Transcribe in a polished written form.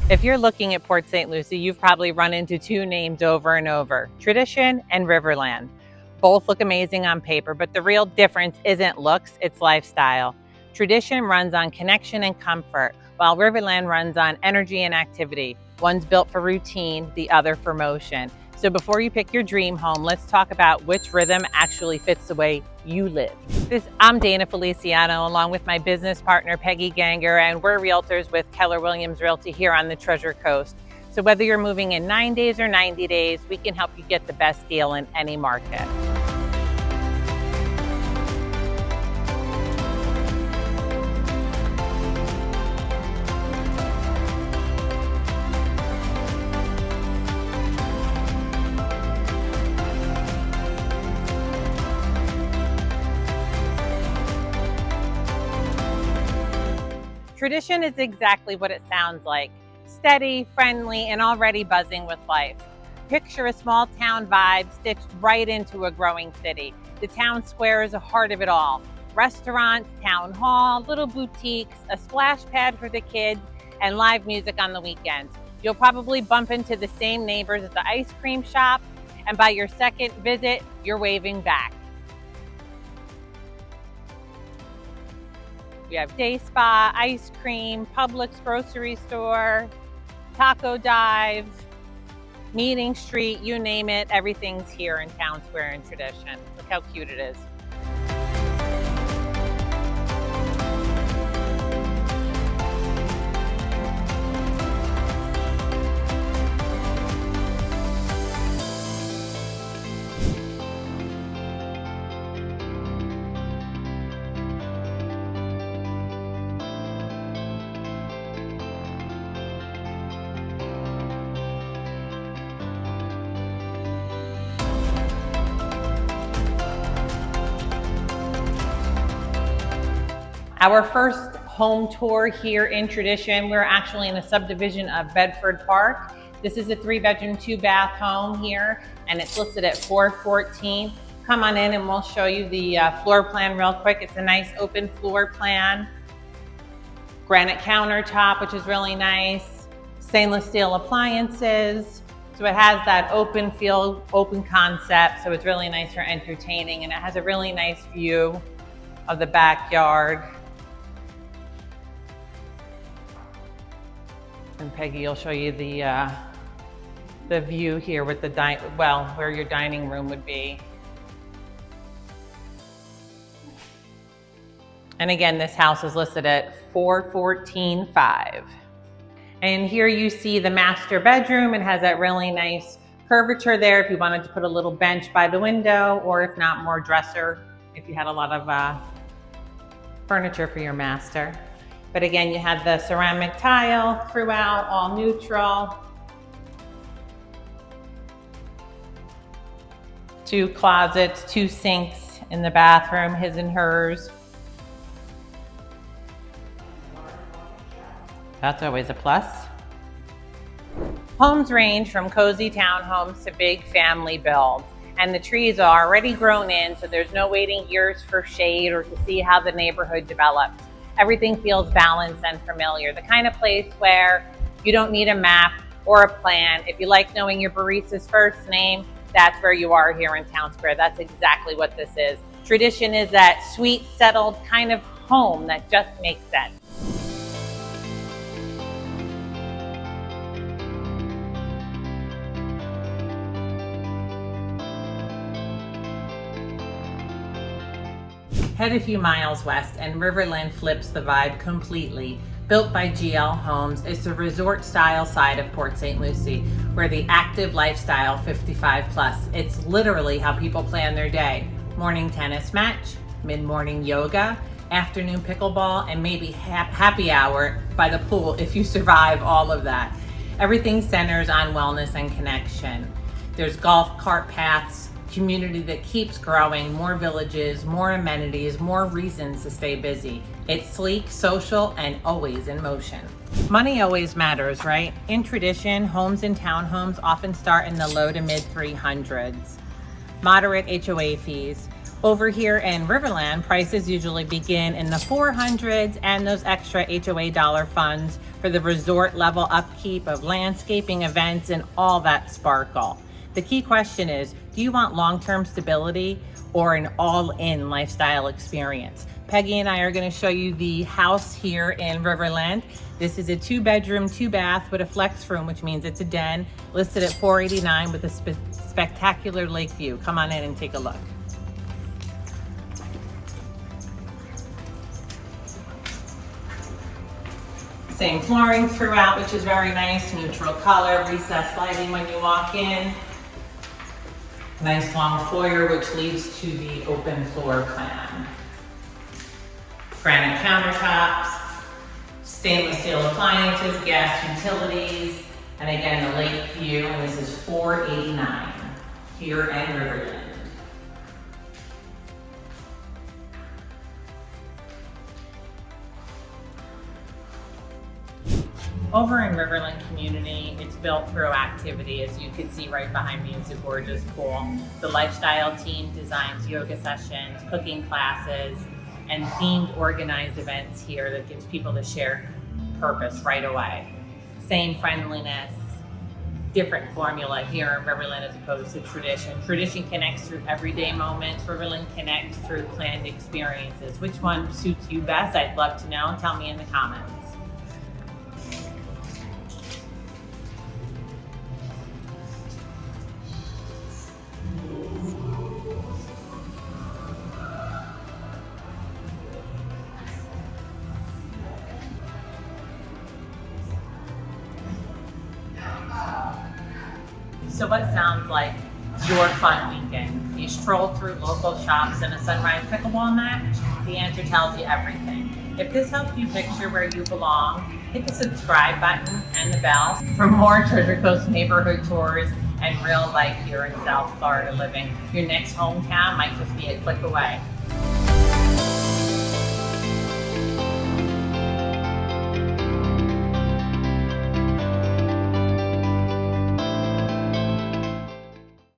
If you're looking at Port St. Lucie, you've probably run into two names over and over, Tradition and Riverland. Both look amazing on paper, but the real difference isn't looks, it's lifestyle. Tradition runs on connection and comfort, while Riverland runs on energy and activity. One's built for routine, the other for motion. So before you pick your dream home, let's talk about which rhythm actually fits the way you live. I'm Dana Feliciano, along with my business partner, Peggy Ganger, and we're realtors with Keller Williams Realty here on the Treasure Coast. So whether you're moving in 9 days or 90 days, we can help you get the best deal in any market. Tradition is exactly what it sounds like. Steady, friendly, and already buzzing with life. Picture a small town vibe stitched right into a growing city. The town square is the heart of it all. Restaurants, town hall, little boutiques, a splash pad for the kids, and live music on the weekends. You'll probably bump into the same neighbors at the ice cream shop, and by your second visit, you're waving back. We have day spa, ice cream, Publix grocery store, taco dive, meeting street, you name it, everything's here in Town Square in Tradition. Look how cute it is. Our first home tour here in Tradition, we're actually in a subdivision of Bedford Park. This is a 3-bedroom, 2-bath home here, and it's listed at $414. Come on in and we'll show you the floor plan real quick. It's a nice open floor plan. Granite countertop, which is really nice. Stainless steel appliances. So it has that open feel, open concept, so it's really nice for entertaining, and it has a really nice view of the backyard. And Peggy will show you the view here with the where your dining room would be. And again, this house is listed at $414,500. And here you see the master bedroom. It has that really nice curvature there if you wanted to put a little bench by the window, or if not, more dresser if you had a lot of furniture for your master. But again, you have the ceramic tile throughout, all neutral. 2 closets, 2 sinks in the bathroom, his and hers. That's always a plus. Homes range from cozy townhomes to big family builds, and the trees are already grown in, so there's no waiting years for shade or to see how the neighborhood develops. Everything feels balanced and familiar, the kind of place where you don't need a map or a plan. If you like knowing your barista's first name, that's where you are here in Town Square. That's exactly what this is. Tradition is that sweet, settled kind of home that just makes sense. Head a few miles west and Riverland flips the vibe completely. Built by GL Homes, it's the resort style side of Port St. Lucie, where the active lifestyle 55 plus. It's literally how people plan their day. Morning tennis match, mid-morning yoga, afternoon pickleball, and maybe happy hour by the pool if you survive all of that. Everything centers on wellness and connection. There's golf cart paths, community that keeps growing, more villages, more amenities, more reasons to stay busy. It's sleek, social, and always in motion. Money always matters, right? In Tradition, homes and townhomes often start in the low to mid 300s. Moderate HOA fees. Over here in Riverland, prices usually begin in the 400s, and those extra HOA dollar funds for the resort level upkeep of landscaping, events, and all that sparkle. The key question is, do you want long-term stability or an all-in lifestyle experience? Peggy and I are going to show you the house here in Riverland. This is a 2-bedroom, 2-bath with a flex room, which means it's a den, listed at $489 with a spectacular lake view. Come on in and take a look. Same flooring throughout, which is very nice, neutral color, recessed lighting when you walk in. Nice long foyer, which leads to the open floor plan. Granite countertops, stainless steel appliances, gas utilities, and again, the lake view, and this is $489 here in Riverland. Over in Riverland community, it's built through activity. As you can see right behind me is a gorgeous pool. The lifestyle team designs yoga sessions, cooking classes, and themed organized events here that gives people the shared purpose right away. Same friendliness, different formula here in Riverland as opposed to tradition. Tradition connects through everyday moments. Riverland connects through planned experiences. Which one suits you best? I'd love to know. Tell me in the comments. So what sounds like your fun weekend? You stroll through local shops and a sunrise pickleball match? The answer tells you everything. If this helped you picture where you belong, hit the subscribe button and the bell for more Treasure Coast neighborhood tours and real life here in South Florida living. Your next hometown might just be a click away.